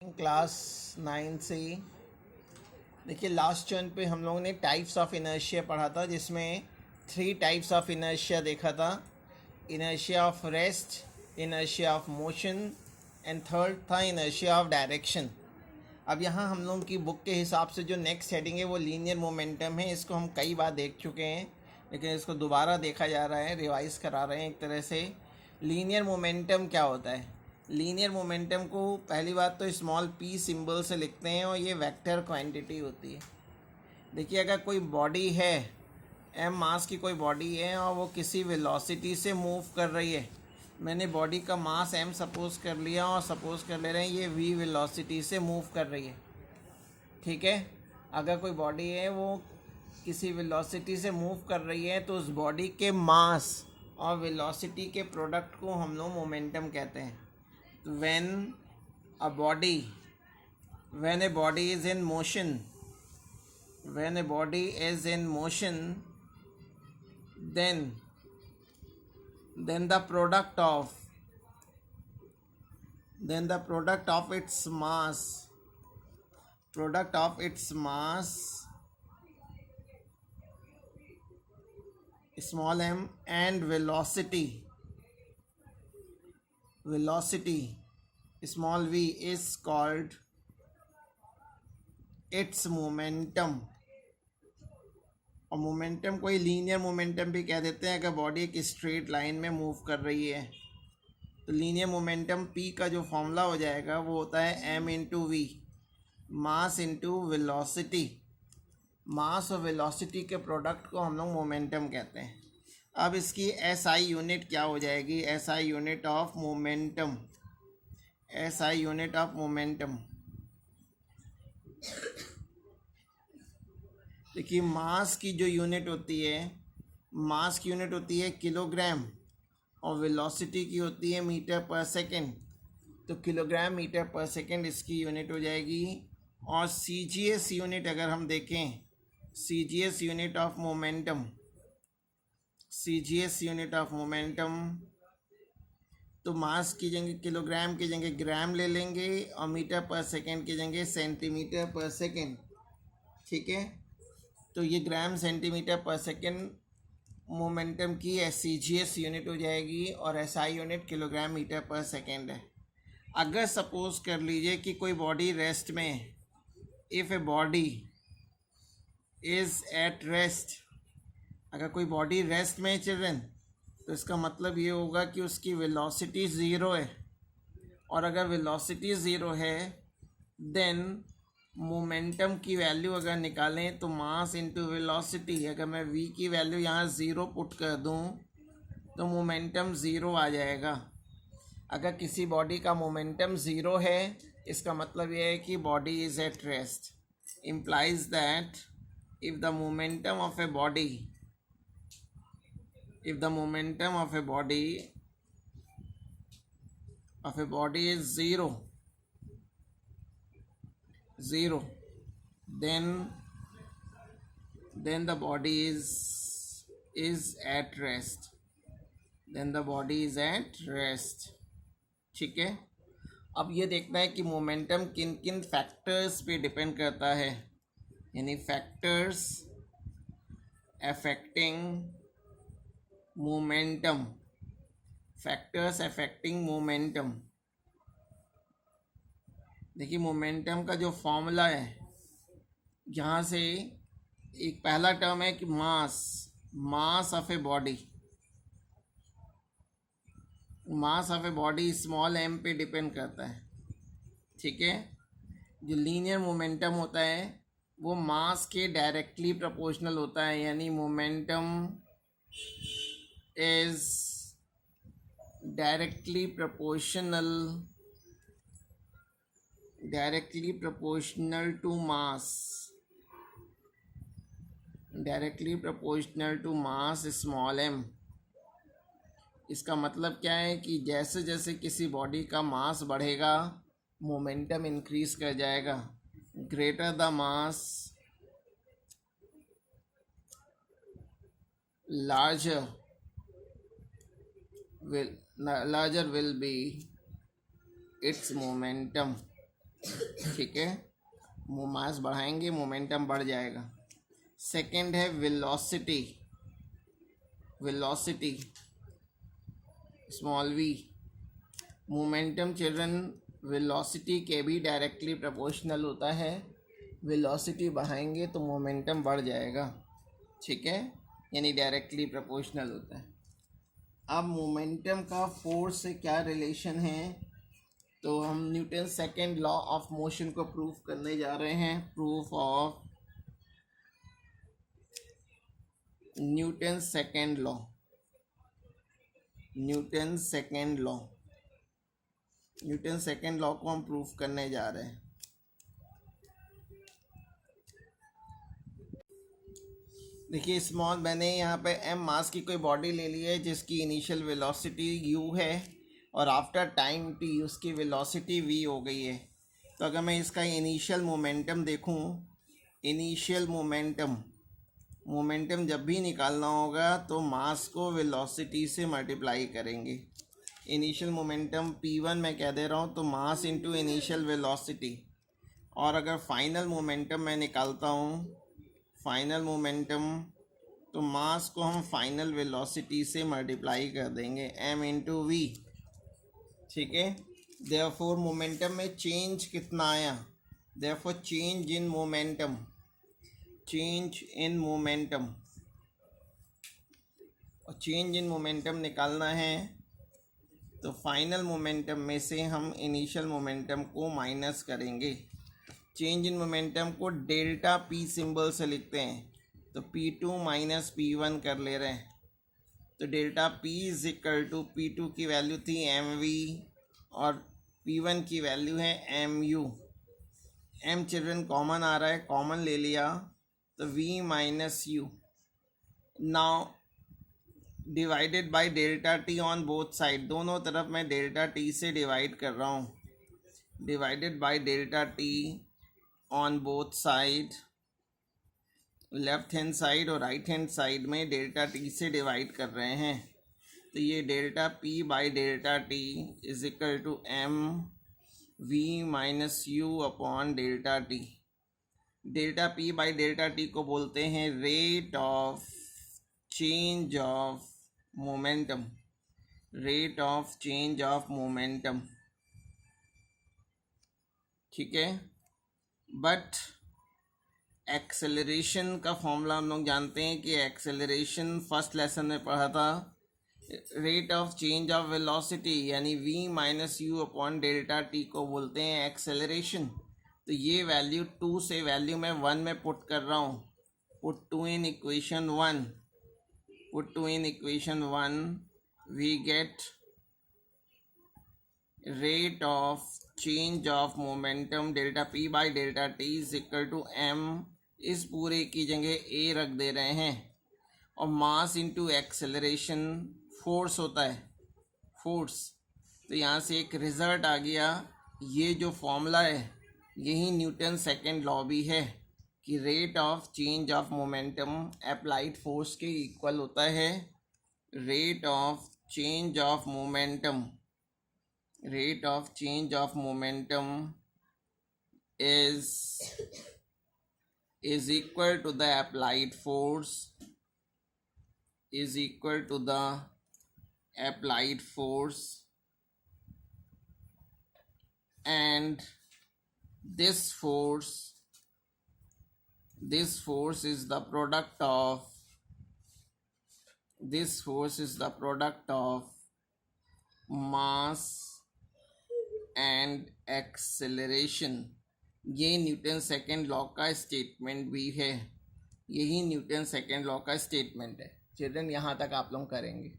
Class 9 से देखिए last turn पे हम लोगों ने टाइप्स ऑफ इनर्शिया पढ़ा था, जिसमें 3 टाइप्स ऑफ इनर्शिया देखा था। Inertia of rest, inertia of motion and third था इनर्शिया ऑफ डायरेक्शन। अब यहाँ हम लोगों की बुक के हिसाब से जो नेक्स्ट हेडिंग है वो लीनियर मोमेंटम है। इसको हम कई बार देख चुके हैं, लेकिन इसको दोबारा देखा जा रहा है, रिवाइज करा रहे हैं एक तरह से। लीनियर मोमेंटम क्या होता है? लीनियर मोमेंटम को पहली बात तो स्मॉल p सिंबल से लिखते हैं और ये वेक्टर क्वांटिटी होती है। देखिए, अगर कोई बॉडी है, m मास की कोई बॉडी है और वो किसी वेलोसिटी से मूव कर रही है। मैंने बॉडी का मास m सपोज कर लिया और सपोज कर ले रहे हैं ये v वेलोसिटी से मूव कर रही है। ठीक है, अगर कोई बॉडी है वो किसी वेलोसिटी से मूव कर रही है तो उस बॉडी के मास और वेलोसिटी के प्रोडक्ट को हम लोग मोमेंटम कहते हैं। when a body when a body is in motion when a body is in motion, then the product of its mass small m and velocity small v is called its momentum। और momentum को ही linear momentum भी कह देते हैं अगर body एक straight line में move कर रही है। तो लीनियर मोमेंटम p का जो फॉर्मूला हो जाएगा वो होता है m into v, mass into velocity. Mass और वेलोसिटी के प्रोडक्ट को हम लोग मोमेंटम कहते हैं। अब इसकी SI यूनिट क्या हो जाएगी? SI unit of momentum, SI unit of momentum. देखिए, मास की जो यूनिट होती है, मास की यूनिट होती है किलोग्राम और वेलोसिटी की होती है मीटर पर सेकेंड। तो किलोग्राम मीटर पर सेकेंड इसकी यूनिट हो जाएगी। और CGS यूनिट अगर हम देखें, CGS unit of momentum, CGS unit of momentum, तो मास की जगह किलोग्राम की जगह ग्राम ले लेंगे और मीटर पर सेकेंड की जगह सेंटीमीटर पर सेकेंड। ठीक है, तो ये ग्राम सेंटीमीटर पर सेकेंड मोमेंटम की CGS यूनिट हो जाएगी और SI यूनिट किलोग्राम मीटर पर सेकेंड है। अगर सपोज कर लीजिए कि कोई बॉडी रेस्ट में है, if a body is at rest, अगर कोई बॉडी रेस्ट में है चिल्ड्रन, तो इसका मतलब ये होगा कि उसकी वेलोसिटी ज़ीरो है। और अगर वेलोसिटी ज़ीरो है देन मोमेंटम की वैल्यू अगर निकालें तो मास इंटू वेलोसिटी। अगर मैं v की वैल्यू यहाँ ज़ीरो पुट कर दूँ तो मोमेंटम ज़ीरो आ जाएगा। अगर किसी बॉडी का मोमेंटम ज़ीरो है इसका मतलब ये है कि body is at rest. Implies that if the momentum of a body if the momentum of a body is zero, then the body is at rest, then the body is at rest। ठीक है, अब ये देखना है कि momentum किन किन factors पे डिपेंड करता है, यानी factors affecting momentum, factors affecting momentum. देखिए, मोमेंटम का जो फॉर्मूला है, यहाँ से एक पहला टर्म है कि mass of a body, mass of a body small m पे डिपेंड करता है। ठीक है, जो लीनियर मोमेंटम होता है वो मास के डायरेक्टली प्रोपोर्शनल होता है, यानी momentum is directly proportional to mass, small m। इसका मतलब क्या है कि जैसे जैसे किसी बॉडी का मास बढ़ेगा मोमेंटम इंक्रीज कर जाएगा। Greater the mass larger will be its momentum। ठीक है, मास बढ़ाएंगे मोमेंटम बढ़ जाएगा। सेकंड है velocity, velocity small v। Momentum children velocity के भी डायरेक्टली प्रोपोर्शनल होता है, वेलोसिटी बढ़ाएंगे तो मोमेंटम बढ़ जाएगा, ठीक है, यानी डायरेक्टली प्रोपोर्शनल होता है। अब मोमेंटम का फोर्स से क्या रिलेशन है, तो हम Newton second law of motion को प्रूव करने जा रहे हैं। Proof of Newton second law, Newton second law, Newton second law को हम प्रूफ करने जा रहे हैं। देखिए स्मॉल, मैंने यहाँ पे m मास की कोई बॉडी ले ली है जिसकी इनिशियल वेलोसिटी u है और आफ्टर टाइम t उसकी वेलोसिटी v हो गई है। तो अगर मैं इसका इनिशियल मोमेंटम देखूँ, इनिशियल मोमेंटम, मोमेंटम जब भी निकालना होगा तो मास को वेलोसिटी से मल्टीप्लाई करेंगे। इनिशियल मोमेंटम p1 मैं कह दे रहा हूँ, तो मास इंटू इनिशियल वेलोसिटी। और अगर फाइनल मोमेंटम मैं निकालता हूँ, फाइनल मोमेंटम, तो मास को हम फाइनल वेलोसिटी से मल्टीप्लाई कर देंगे m इंटू वी, ठीक है। देयरफॉर मोमेंटम में चेंज कितना आया, therefore change in momentum, change in momentum, और चेंज इन मोमेंटम निकालना है तो फाइनल मोमेंटम में से हम इनिशियल मोमेंटम को माइनस करेंगे। चेंज इन मोमेंटम को डेल्टा पी सिंबल से लिखते हैं, तो P2 माइनस P1 कर ले रहे हैं, तो delta P is equal to P2 की वैल्यू थी mv और P1 की वैल्यू है mu। m चिल्ड्रन कॉमन आ रहा है, कॉमन ले लिया तो v minus u, now divided by delta T on both side, दोनों तरफ मैं डेल्टा टी से डिवाइड कर रहा हूँ, divided by delta T on both side, left hand side और राइट हैंड साइड में डेल्टा टी से डिवाइड कर रहे हैं। तो ये delta P by delta T is equal to M V minus U upon delta T. Delta P by delta T को बोलते हैं rate of change of momentum, rate of change of momentum, ठीक है। बट एक्सेलरेशन का formula हम लोग जानते हैं कि एक्सेलरेशन फर्स्ट लेसन में पढ़ा था, rate of change of velocity यानी v minus U upon delta T को बोलते हैं एक्सेलरेशन। तो ये वैल्यू 2 से वैल्यू मैं 1 में पुट कर रहा हूँ, put 2 in equation 1, put 2 in equation 1, we get rate of change of momentum delta P by delta T is equal to M, इस पूरे की जगह a रख दे रहे हैं, और मास इंटू एक्सेलरेशन फोर्स होता है, फोर्स। तो यहाँ से एक रिजल्ट आ गया, ये जो फॉर्मूला है यही न्यूटन सेकंड लॉ भी है कि rate of change of momentum applied force के इक्वल होता है rate of change of momentum, rate of change of momentum is equal to the applied force, is equal to the applied force, and this force is the product of, this force is the product of mass and acceleration. ये Newton second law का statement भी है, यही Newton second law का statement है children. यहाँ तक आप लोग करेंगे।